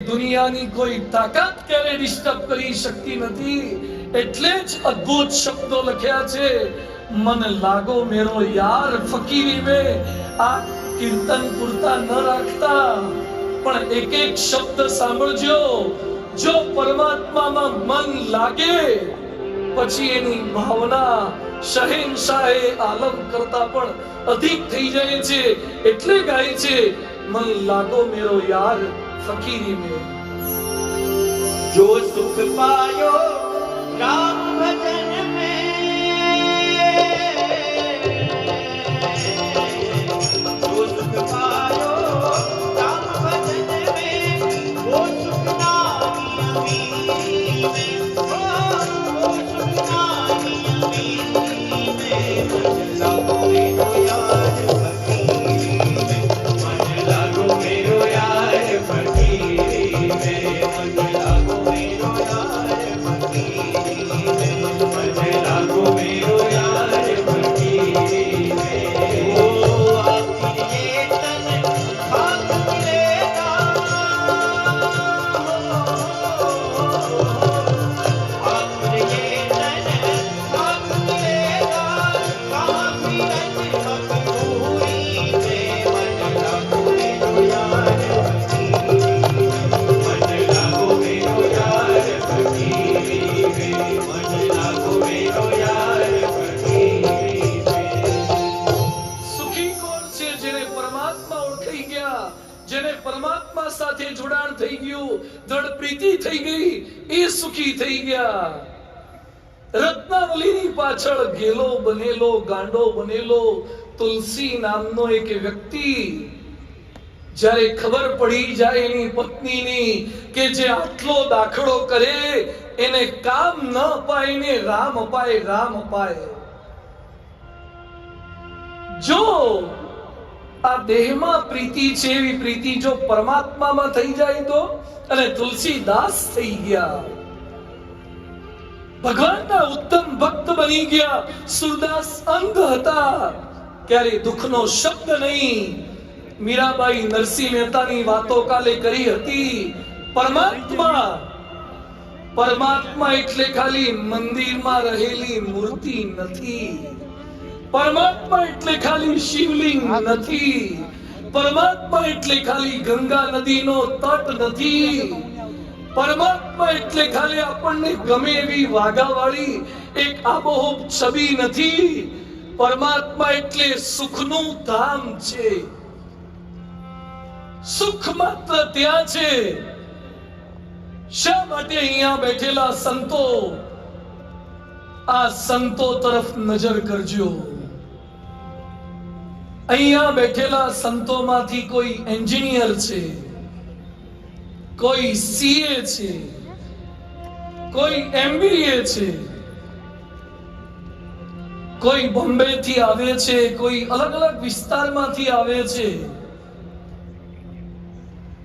દુનિયાની કોઈ તાકાત ક્યારે ડિસ્ટર્બ કરી શકતી નથી. એટલે જ અદ્ભુત શબ્દો લખ્યા છે, મન લાગો મેરો યાર ફકીરી में. આ કીર્તન પૂરતા ન રાખતા, પણ એક એક શબ્દ સાંભળજો. જો પરમાત્મામાં મન લાગે પછી એની ભાવના શહેનશાહે આલમ કરતા પણ અધિક થઈ જાય છે. એટલે ગાય છે, મન લાગો મેરો યાર ફકીરી में. जो सुख पायो राम भजन में, जो सुख पायो राम भजन में, वो सुख नामी अमीरी में, वो सुख नामी अमीरी में. मन लागो मेरो यार फकीरी में, मन लागो मेरो यार फकीरी में, मन लागो मेरो यार फकीरी में, मन लागो मेरो यार फकीरी में. ओ आखिर ये तन खाक मिलेगा, आखिर ये तन खाक मिलेगा, काफी रंज मखमूरी में. मन लागो मेरो यार फकीरी में, मन लागो मेरो यार फकीरी में, मन लागो मेरो यार फकीरी में. સુખી કોણ છે? જેને પરમાત્મા ઓળખાઈ ગયા, જેને પરમાત્મા સાથે જોડાણ થઈ ગયું, દૃઢ પ્રીતિ થઈ ગઈ, એ સુખી થઈ ગયા. રત્નાવલીની પાછળ ગેલો બનેલો, ગાંડો બનેલો તુલસી નામનો એક વ્યક્તિ, જ્યારે ખબર પડી જાય એની પત્નીની કે જે આટલો દાખલો કરે એને કામ ન અપાય ને રામ અપાય, રામ અપાય. જો આ દેહમાં પ્રીતિ છે, એવી પ્રીતિ જો પરમાત્મામાં થઈ જાય તો, અને તુલસીદાસ થઈ ગયા, ભગવાનના ઉત્તમ ભક્ત બની ગયા. સુરદાસ અંધ હતા, ક્યારે દુઃખનો શબ્દ નહીં. મીરાબાઈ નરસિંહ મહેતાની વાતો કાલે કરી હતી. પરમાત્મા, પરમાત્મા એટલે ખાલી મંદિરમાં રહેલી મૂર્તિ નથી. પરમાત્મા એટલે ખાલી શિવલિંગ નથી. પરમાત્મા એટલે ખાલી ગંગા નદીનો તટ નથી. પરમાત્મા એટલે ખાલી આપણને ગમે એવી વાઘાવાળી એક આબોહબ છબી નથી. પરમાત્મા એટલે સુખનું ધામ છે. સુખ માત્ર ત્યાં છે. શા માટે અહીંયા બેઠેલા સંતો, આ સંતો તરફ નજર કરજો. અહીંયા બેઠેલા સંતોમાંથી કોઈ એન્જિનિયર છે, કોઈ સીએ છે, કોઈ એમબીએ છે, કોઈ બોમ્બે થી આવે છે, કોઈ અલગ અલગ વિસ્તારમાંથી આવે છે.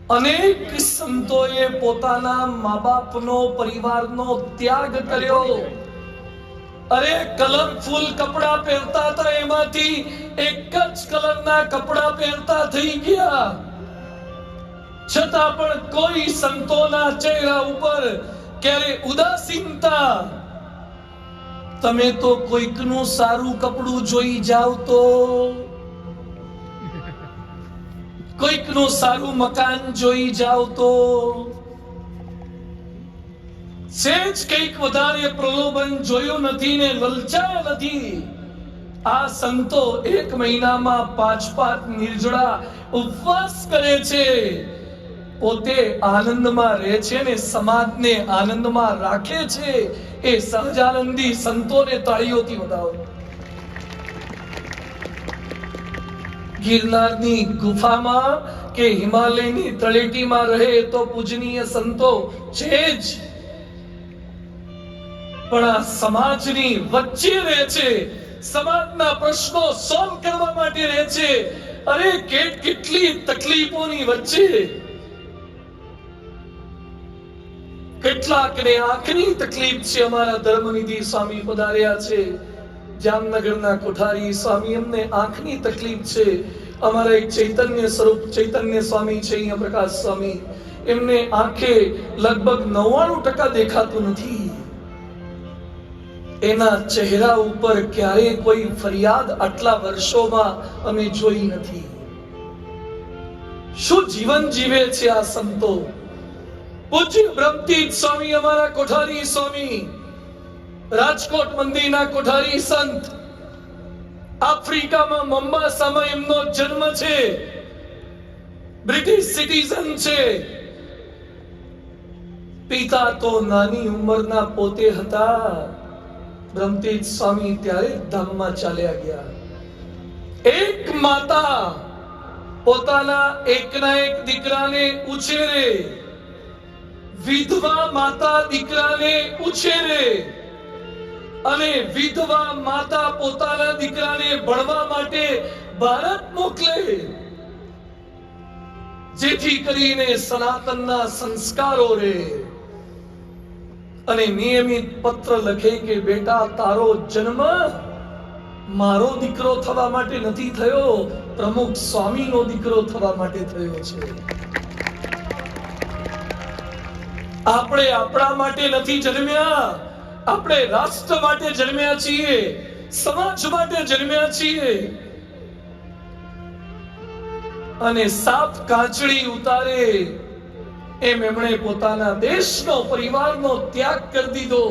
અનેક સંતોએ પોતાના મા બાપનો, પરિવારનો ત્યાગ કર્યો. અરે કલરફુલ કપડા પહેરતા હતા, એમાંથી એક જ કલરના કપડા પહેરતા થઈ ગયા. છતાં પણ કોઈ સંતોના ચહેરા ઉપર ક્યારે ઉદાસીનતા. તમે તો કોઈકનું સારું કપડું જોઈ જાવ તો, કોઈકનું સારું મકાન જોઈ જાવ તો, સેજ કંઈક વધારે પ્રલોભન જોયું નથી ને લલચાયા નથી. આ સંતો એક મહિનામાં 5 નિર્જળા ઉપવાસ કરે છે. પોતે આનંદમાં રહે છે ને સમાજને આનંદમાં રાખે છે. એ સહજાનંદી સંતોને તાળીઓથી વધાવો. ગિરનારની ગુફામાં કે હિમાલયની તળેટીમાં રહે તો પૂજનીય સંતો છે જ, પણ આ સમાજની વચ્ચે રહે છે. સમાજના પ્રશ્નો સોલ્વ કરવા માટે રહે છે. અરે કેટલી તકલીફોની વચ્ચે, કેટલાકને આંખની તકલીફ છે. અમારા ધર્મનિધિ સ્વામી પધાર્યા છે, જામનગરના કોઠારી સ્વામી, અમને આંખની તકલીફ છે. અમારા એક ચૈતન્ય સ્વરૂપ ચૈતન્ય સ્વામી છે અહીંયા, પ્રકાશ સ્વામી, એમને આંખે લગભગ 99% દેખાતું નથી. એના ચહેરા ઉપર ક્યારેય કોઈ ફરિયાદ આટલા વર્ષોમાં અમે જોઈ નથી. શું જીવન જીવે છે આ સંતો! પૂજ્ય બ્રહ્મતીર્થ સ્વામી, અમારા કોઠારી સ્વામી, રાજકોટ મંદિરના કોઠારી સંત, આફ્રિકામાં મોમ્બાસામાં એમનો જન્મ છે, બ્રિટિશ સિટીઝન છે. પિતા તો નાની ઉંમરના પોતે હતા. બ્રહ્મતીર્થ સ્વામી ત્યારે ધામમાં ચાલ્યા ગયા. એક માતા પોતાના એકના એક દીકરાને ઉછેરે, વિધવા માતા દીકરાને ઉછેરે, અને વિધવા માતા પોતાના દીકરાને ભણવા માટે ભારત મોકલે, જેથી કરીને સનાતનના સંસ્કારો રહે. અને નિયમિત પત્ર લખે કે બેટા, તારો જન્મ મારો દીકરો થવા માટે નથી થયો, પ્રમુખ સ્વામીનો દીકરો થવા માટે થયો છે. આપણે આપણા માટે નથી જન્મ્યા, આપણે રાષ્ટ્ર માટે જન્મ્યા છીએ, સમાજ માટે જન્મ્યા છીએ. અને સાપ કાચડી ઉતારે એમ એમણે પોતાના દેશનો, પરિવારનો ત્યાગ કરી દીધો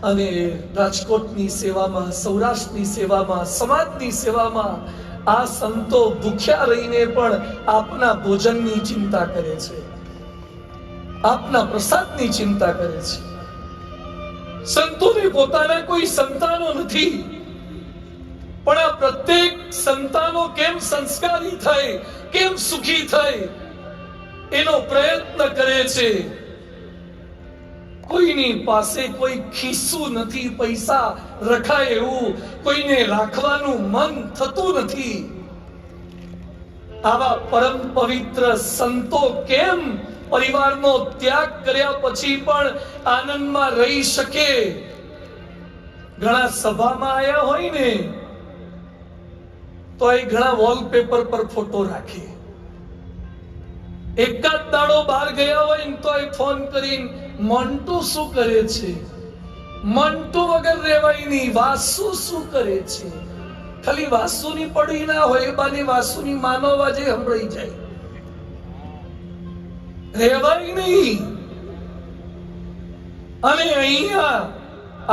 અને રાજકોટની સેવામાં, સૌરાષ્ટ્રની સેવામાં, સમાજની સેવામાં આ સંતો ભૂખ્યા રહીને પણ આપના ભોજનની ચિંતા કરે છે, આપના પ્રસાદની ચિંતા કરે છે. સંતોને પોતાના કોઈ સંતાનો નથી, પણ આ પ્રત્યેક સંતાનો કેમ સંસ્કારી થાય, કેમ સુખી થાય એનો પ્રયત્ન કરે છે. કોઈની પાસે કોઈ ખિસ્સું નથી, પૈસા રખાય એવું કોઈને રાખવાનું મન થતું નથી. આવા પરમ પવિત્ર સંતો કેમ પરિવારનો ત્યાગ કર્યા પછી પણ આનંદમાં રહી શકે? ઘણા સભામાં આયા હોય ને તો એ ઘણા વોલપેપર પર ફોટો રાખે. એકાદ દાડો બહાર ગયા હોય ને તો એ ફોન કરીને મંટુ શું કરે છે? મંટુ વગર રહેવાય નહીં. વાસુ શું કરે છે? ખાલી વાસુની પડી ના હોય એ બાની વાસુની માનો વાજે સંભળાઈ જાય. રહેવાય નહીં. અને અહીંયા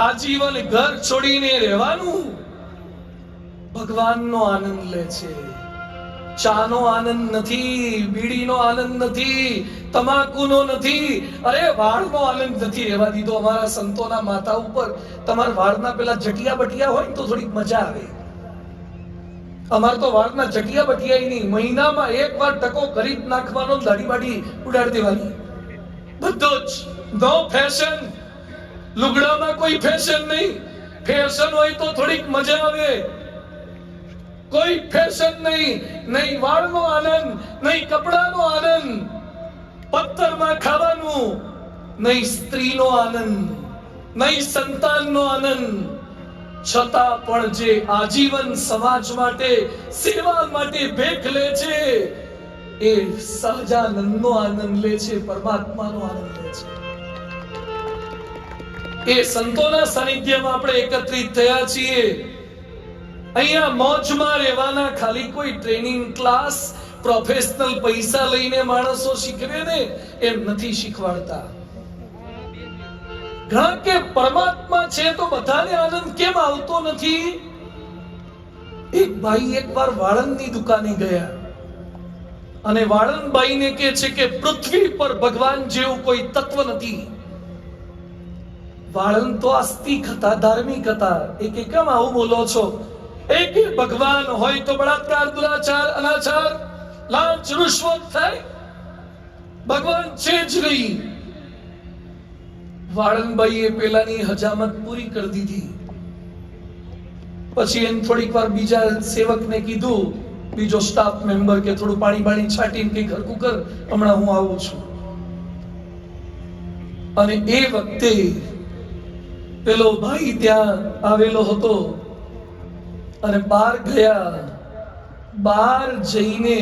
આજીવન ઘર છોડીને રહેવાનું. ભગવાનનો આનંદ લે છે. ચાનો આનંદ નથી, બીડીનો આનંદ નથી, તમાકુનો નથી, અરે વાળનો આનંદ નથી રહેવા દીધો અમારા સંતોના માથા ઉપર. તમારા વાળના પેલા જટિયા બટિયા હોય ને તો થોડીક મજા આવે. અમાર તો વાળના જટિયા બટિયા નહીં, મહિનામાં એક વાર ટકો કરી જ નાખવાનો, દાઢી બાઢી ઉડાડી દેવાની. બધું જ નો ફેશન. લુગડામાં કોઈ ફેશન નહીં. ફેશન હોય તો થોડીક મજા આવે. કોઈ ફેશન નહીં. નહીં વાળનો આનંદ, નહીં કપડાનો આનંદ, પથ્થરમાં ખાવાનું, નહીં સ્ત્રીનો આનંદ, નહીં સંતાનનો આનંદ. છતાં પણ જે આજીવન સમાજ માટે, સેવા માટે ભેખ લે છે એ સહજાનંદનો આનંદ લે છે, પરમાત્માનો આનંદ લે છે. એ સંતોના સાનિધ્યમાં આપણે એકત્રિત થયા છીએ. અહીંયા મોજમાં રહેવાના. ખાલી કોઈ ટ્રેનિંગ ક્લાસ, પ્રોફેશનલ પૈસા લઈને માણસો શીખવે ને એમ નથી શીખવાડતા. ઘણા કે પરમાત્મા છે તો બધાને આનંદ કેમ આવતો નથી? એક ભાઈ એકવાર વાળંદની દુકાને ગયા અને વાળંદભાઈને કહે છે કે પૃથ્વી પર ભગવાન જેવું કોઈ તત્વ નથી. વાળંદ તો આસ્તિક હતા, ધાર્મિક હતા. એ કે કેમ આવું બોલો છો? એક ભગવાન હોય તો બળાત્કાર, દુરાચાર, અનાચાર, લાંચ, રૂશ્વત થાય. ભગવાન છે જ નહીં. વાળંદભાઈએ પેલાની હજામત પૂરી કરી દીધી. પછી એને થોડીક વાર બીજા સેવકને કીધું, બીજો સ્ટાફ મેમ્બર કે થોડું પાણી બાણી છાંટીને કઈ હરકું કર, હમણાં હું આવું છું. અને એ વખતે પેલો ભાઈ ત્યાં આવેલો હતો અને બહાર ગયા. બહાર જઈને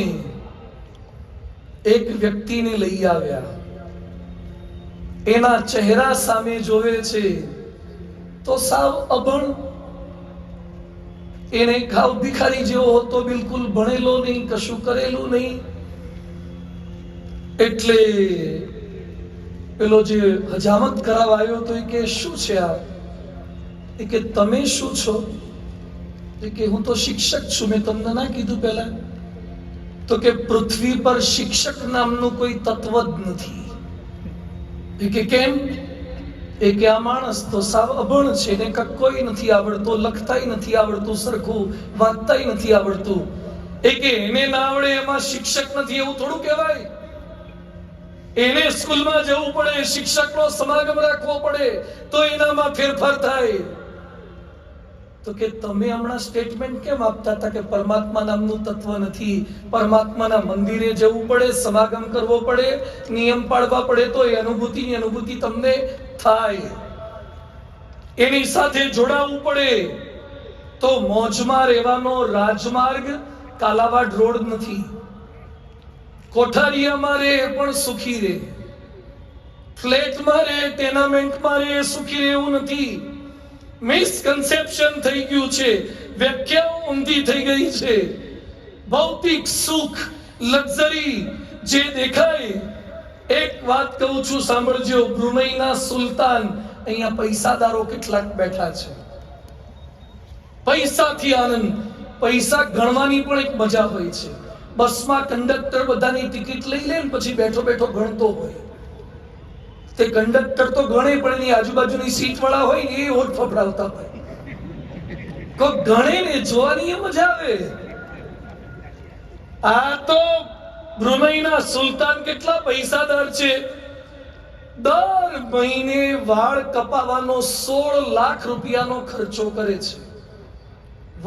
એક વ્યક્તિને લઈ આવ્યા. એના ચહેરા સામે જોવે છે તો સાવ અભણ, એને ઘાવ ભિખારી જેવો હતો, બિલકુલ ભણેલો નહીં, કશું કરેલું નહીં. એટલે પેલો જે હજામત કરાવવા આવ્યો તો એ કે શું છે આ? એ કે તમે શું છો? એ કે હું તો શિક્ષક છું, મેં તમને ના કીધું પહેલા? તો કે પૃથ્વી પર શિક્ષક નામનું કોઈ તત્વ જ નથી. એ કે કેમ? એ કે આ માણસ તો સાવ અભણ છે, એને કક્કોય નથી આવડતો, લખતાય નથી આવડતું, સરખું વાંચતાય નથી આવડતું. એ કે એને ના આવડે એમાં શિક્ષક નથી એવું થોડું કહેવાય? એને સ્કૂલમાં જવું પડે, શિક્ષકનો સમાગમ રાખવો પડે તો એનામાં ફેરફાર થાય. તો કે તમે હમણાં સ્ટેટમેન્ટ કેમ આપતા હતા કે પરમાત્મા નામનું તત્વ નથી, પરમાત્માના મંદિરે જવું પડે, સમાગમ કરવો પડે, નિયમ પાળવા પડે તો એ અનુભૂતિ તમને થાય, એની સાથે જોડાવવું પડે. તો મોજમાં રહેવાનો રાજમાર્ગ કાલાવાડ રોડ નથી. કોઠારીયામાં રહે પણ સુખી રહે, ફ્લેટમાં રહે, ટેનામેન્ટમાં રહે સુખી રહે એવું નથી. મિસકન્સેપ્શન થઈ ગયું છે, વ્યાખ્યાઓ ઊંધી થઈ ગઈ છે. ભૌતિક સુખ, લક્ઝરી જે દેખાય. એક વાત કહું છું, સાંભળજો. બ્રુનઈના સુલતાન, અહીંયા પૈસાદારો કેટલાક બેઠા છે, પૈસાથી આનંદ. પૈસા ગણવાની પણ એક મજા હોય છે. બસમાં કંડક્ટર બધાની ટિકિટ લઈ લે ને પછી બેઠો બેઠો ગણતો હોય. તે કંડક્ટર તો ગણે પણ એની આજુબાજુની સીટ વાળા હોય ને એ હોઠ ફફડાવતા હોય. કોઈ ગણે ને જોવાની મજા આવે. આ તો બ્રુનઈના સુલતાન કેટલા પૈસાદાર છે. દર મહિને વાળ કપાવવાનો 16 લાખ રૂપિયાનો ખર્ચો કરે છે.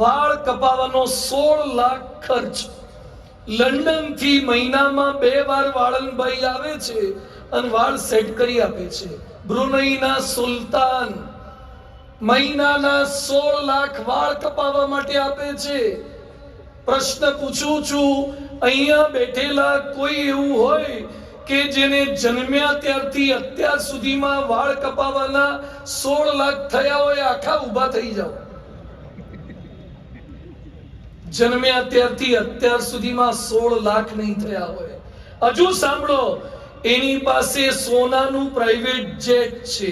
વાળ કપાવવાનો 16 લાખ ખર્ચ. લંડન થી મહિનામાં 2 વાર વાળંદભાઈ આવે છે અને વાળ સેટ કરી આપે છે. બ્રુનઈના સુલતાન મહિનાના 16 લાખ વાળ કપાવવા માટે આપે છે. પ્રશ્ન પૂછું છું, અહીંયા બેઠેલા કોઈ એવું હોય કે જેને જન્મ્યા ત્યારથી અત્યાર સુધીમાં વાળ કપાવવાના 16 લાખ થયા હોય? આખા ઊભા થઈ જાઓ. જન્મ્યા ત્યારથી અત્યાર સુધીમાં 16 લાખ નહીં થયા હોય. હજુ સાંભળો, એની પાસે સોનાનું પ્રાઇવેટ જેટ છે,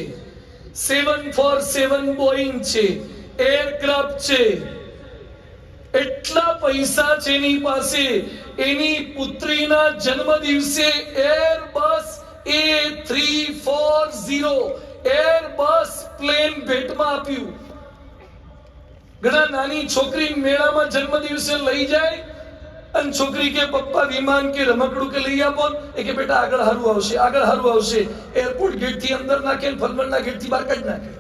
747 બોઈંગ છે, એરક્રાફ્ટ છે. એટલા પૈસા છે એની પાસે. એની પુત્રીના જન્મ દિવસે એરબસ A340 એરબસ પ્લેન ભેટમાં આપ્યું. ઘણા નાની છોકરી મેળામાં જન્મ દિવસે લઈ જાય અને છોકરી કે પપ્પા વિમાન કે રમકડું કે લઈ આપો. એ કે બેટા આગળ હારું આવશે, આગળ હારું આવશે. એરપોર્ટ ગેટ થી અંદર નાખે, ફલમણના ગેટ થી બહાર કાઢી નાખે.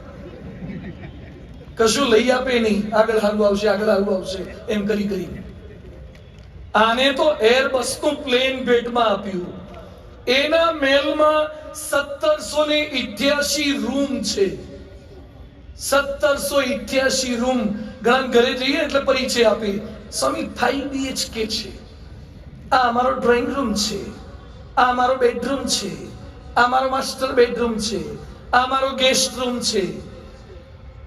કશું લઈ આપે નહીં. આગળ હારું આવશે, આગળ હારું આવશે એમ કરી કરી. આને તો એરબસ નું પ્લેન ભેટમાં આપ્યું. એના મહેલમાં 1788 રૂમ છે. 1788 રૂમ. ઘણા ઘરે જઈએ એટલે પરિચય આપે, સ્વામી 5 BHK છે, આ અમારો ડ્રોઈંગ રૂમ છે, આ અમારો બેડરૂમ છે, આ અમારો માસ્ટર બેડરૂમ છે, આ અમારો ગેસ્ટ રૂમ છે.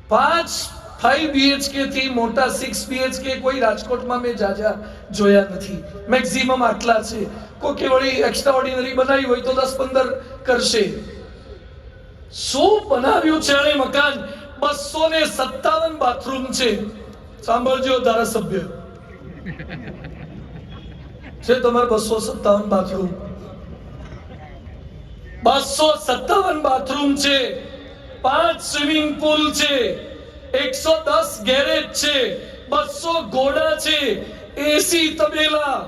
5 BHK થી મોટા 6 BHK કોઈ રાજકોટમાં મેં જાજા જોયા નથી. મેક્સિમમ આટલા છે. કોકે વળી એક્સ્ટ્રા ઓર્ડિનરી બનાવી હોય તો 10-15 કરશે. શું બનાવ્યું છે આને મકાન? 257 બાથરૂમ છે. સાંભળજો ધારાસભ્ય, છે તમારે 257 બાથરૂમ? 257 બાથરૂમ છે, 5 સ્વિમિંગ પુલ છે, 110 ગેરેજ છે, 200 ઘોડા છે, એસી તબેલા.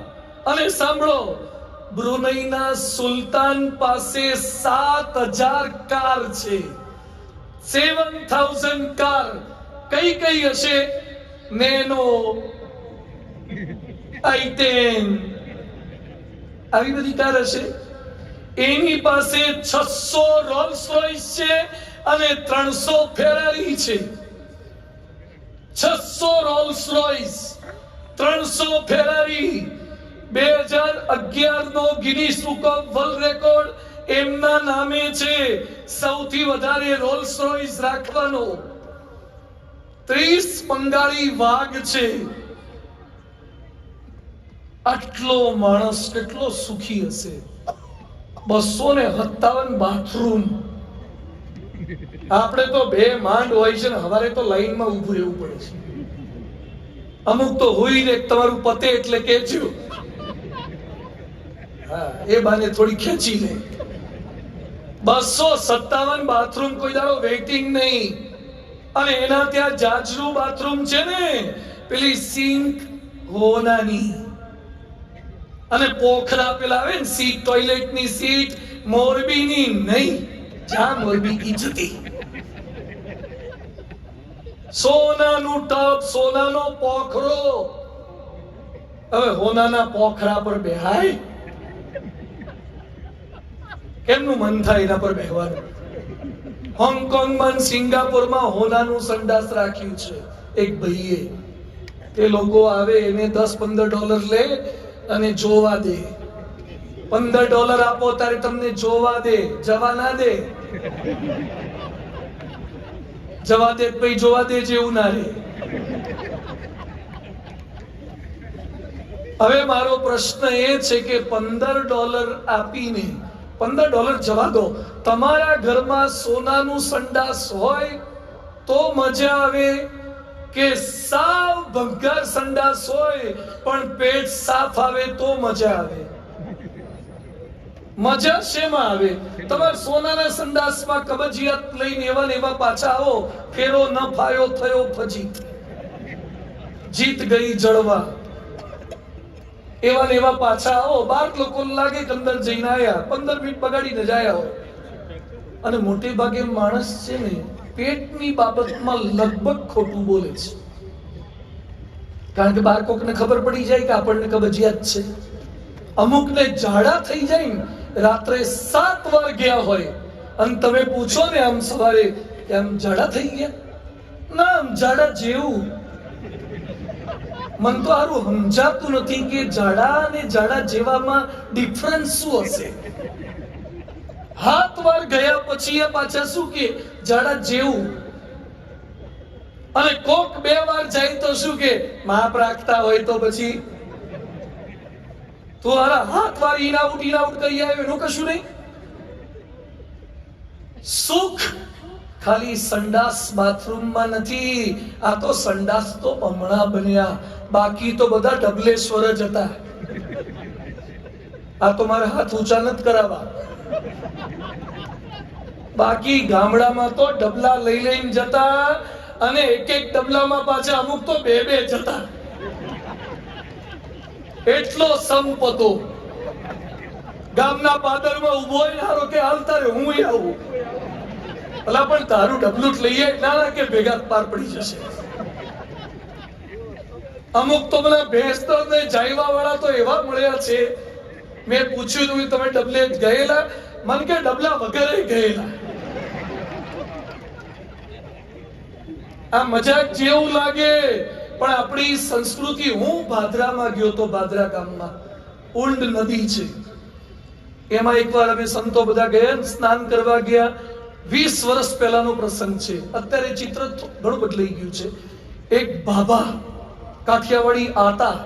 અને સાંભળો, બ્રુનઈના સુલતાન પાસે 7000 કાર છે. 7000 કાર. કઈ કઈ હશે? નેનો, i10, આવી બધી કાર હશે. એની પાસે 600 રોલ્સ રોયસ છે અને 300 ફેરારી છે. 600 રોલ્સ રોયસ, 300 ફેરારી. 2011 નો Guinness Book of World Record એમના નામે છે. સૌથી વધારે રોલ્સ રોયસ રાખવાનો 30 બંગાળી વાઘ છે. આટલો માણસ કેટલો સુખી હશે. 257 બાથરૂમ. આપણે તો 2 માંડ હોય છે ને હવારે તો લાઈનમાં ઊભું રહેવું પડે છે. અમુક તો હોય ને તમારું પતે એટલે કેજો, હા એ બાને થોડી ખેંચી લે. 257 બાથરૂમ, કોઈ દાડો વેઇટિંગ નહીં. અને એના ત્યાં જાજરૂ બાથરૂમ છે ને, પેલી સિંક હોનાની, અને પોખરા પેલા આવે ને સીટ, ટોયલેટ ની સીટ મોરબીની નહીં, જ્યાં મોરબી કી જતી. સોનાનું ટબ, સોનાનો પોખરો. હવે હોનાના પોખરા પર બેહાય? કેમનું મન થાય એના પર બેહવાનું? હોંગકોંગમાં, સિંગાપુરમાં હોનાનું સંડાસ રાખ્યું છે એક ભાઈએ. તે લોકો આવે એને $10-15 લે અને જોવા દે. $15 આપો ત્યારે તમને જોવા દે, જવા ના દે. જવા દે પછી જોવા દે જેવું ના રે. હવે મારો પ્રશ્ન એ છે કે $15 આપીને, $15 જવા દો, તમારા ઘરમાં સોનાનું સંડાસ હોય તો મજા આવે કે સાવ ભંગાર સંડાસ હોય પણ પેટ સાફ આવે તો મજા આવે? મજા શેમાં આવે? તમારે સોનાના સંડાસમાં કબજિયાત લઈને એવા ને એવા પાછા આવો, ફેરો ન ફાયો થયો ફજીત, જીત ગઈ જળવા, એવા ને એવા પાછા આવો. 12 લોકો લાગે કે અંદર જઈને આયા, 15 મિનિટ બગાડીને જાય હોય. અને મોટે ભાગે માણસ છે ને પેટની બાબતમાં લગભગ ખોટું બોલે છે. કારણ કે 12 કોકને ખબર પડી જાય કે આપણને કબજિયાત છે. અમુકને ઝાડા થઈ જાય ને, રાત્રે 7 વાગ્યા હોય અને તમે પૂછો ને આમ સવારે કે આમ ઝાડા થઈ ગયા, ના આમ ઝાડા જેવું. મન તો સારું સમજાતું નથી કે ઝાડા અને ઝાડા જેવામાં ડિફરન્સ શું હશે. 7 વાર ગયા પછી એ પાછા શું કે ઝાડા જેવું. અને કોક 2 વાર જાય તો શું કે માપ રાખતા હોય તો પછી તો 7 વાર ઇન આઉટ કરી આવ્યો એનું કશું નહીં. સુખ ખાલી સંડાસ બાથરૂમમાં નથી. આ તો સંડાસ તો હમણાં બન્યા, બાકી તો બધા ડબલેશ્વર જ હતા. આ તો મારે હાથ ઊંચા નથી કરાવવા. બાકી ગામડામાં તો ડબલા લઈ લઈને જતા, અને એક ડબલામાં પાછા અમુક તો 2 જતા. એટલો સંપ હતો. ગામના પાદરમાં ઉભો હોય, હારો કે હાલતા રે હું આવું. ભલા પણ તારું ડબલું જ લઈએ, ના કે ભેગા પાર પડી જશે. અમુક તો બધા ભેંસતળ ને જાયવા વાળા તો એવા મળ્યા છે. મેં પૂછ્યું તું તમે ડબલે ગયેલા? મન કે ડબલા વગરે ગયેલા. આ મજાક જેવું લાગે પણ આપણી સંસ્કૃતિ. હું ભાદરામાં ગયો તો, ભાદરા ગામમાં ઉંડ નદી છે, એમાં એકવાર અમે સંતો બધા ગયા, સ્નાન કરવા ગયા. 20 વર્ષ પહેલાનો પ્રસંગ છે. અત્યારે ચિત્ર ઘણું બદલાઈ ગયું છે. એક બાબા કાઠિયાવાડી આતા,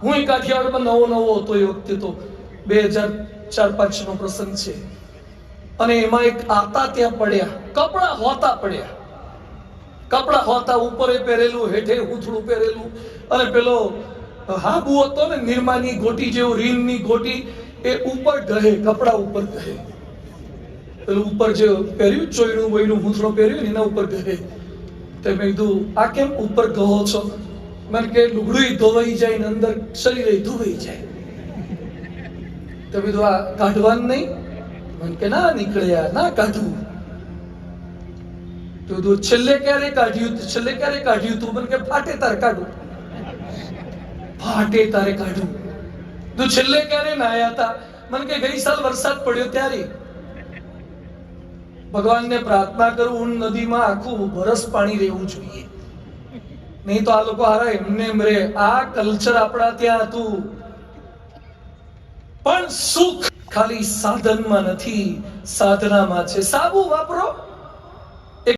હું કાઠિયાવાડમાં નવો હતો એ વખતે, તો 2004-5 નો પ્રસંગ છે. અને એમાં એક આતા ત્યાં પડ્યા, કપડા હોતા પડ્યા. કપડા હોતા ઉપર પહેરેલું, હેઠે ઉથડું પહેરેલું, અને પેલો હાબુ હતો ને નિર્માની ગોટી જેવું, રીનની ગોટી, એ ઉપર ગહે, કપડા ઉપર ગહે. પેલું ઉપર જે પહેર્યું ચોયણું બોયણું મૂથડો પહેર્યું એના ઉપર ગહે. તો મેં કીધું આ કેમ ઉપર ગહો છો? મને કે લુગડું ધોવાઈ જાય ને અંદર શરીરે ધોવાઈ જાય. તો કીધું આ કાઢવાનું નહીં? મને કે ના નીકળ્યા, ના કાઢવું. તો કીધું છેલ્લે ક્યારે કાઢ્યું? છેલ્લે ક્યારે કાઢ્યું તું? મને કે ફાટે તારે કાઢું. ફાટે તારે કાઢું. તું છેલ્લે ક્યારે નાયા હતા? મને કે ગઈ સાલ વરસાદ પડ્યો ત્યારે. ભગવાનને પ્રાર્થના કરું નદીમાં આખું વરસ પાણી રહેવું જોઈએ, નહીં તો આ લોકો હારા એમને એમ રે. આ કલ્ચર આપણા ત્યાં હતું. પણ સુખ ખાલી સાધનમાં નથી, સાધનામાં છે. સાબુ વાપરો,